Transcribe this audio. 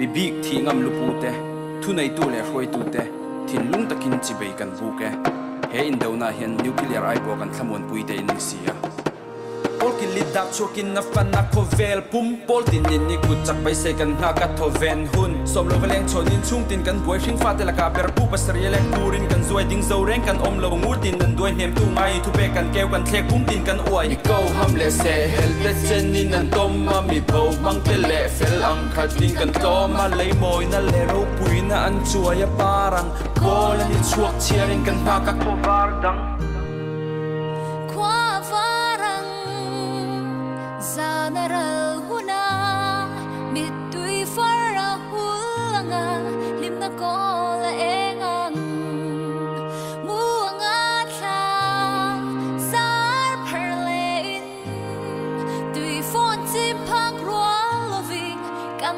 mi bik thi ngam lupu te thu nei tu le hroi tu te thin lung takin chi bei kan bu ke he in do na hian nuclear ai bo kan thamon pui te in sia Pol ki lidak chokin na fan na kovel pum pol tin ni kut chak pai se kan na ka tho ven hun som lo veleng chonin chung tin kan boi hring fa te la ka ber pu pasri le purin kan zoi ding zo reng kan om lo ngur tin nan doi hem tu mai thu pe kan keu kan thlek pum tin kan oi mi ko ham le se hel te chen ni nan tom ma mi bo mang te le fel ang khat tin kan to ma lei moi na le ro pui na an chua ya parang kol ni chuak chiaring kan na ka ko var dang Zanaral huna mitui fara hulanga limna kola engang muanga tha sar perlein tui fon chim phang rual loving kam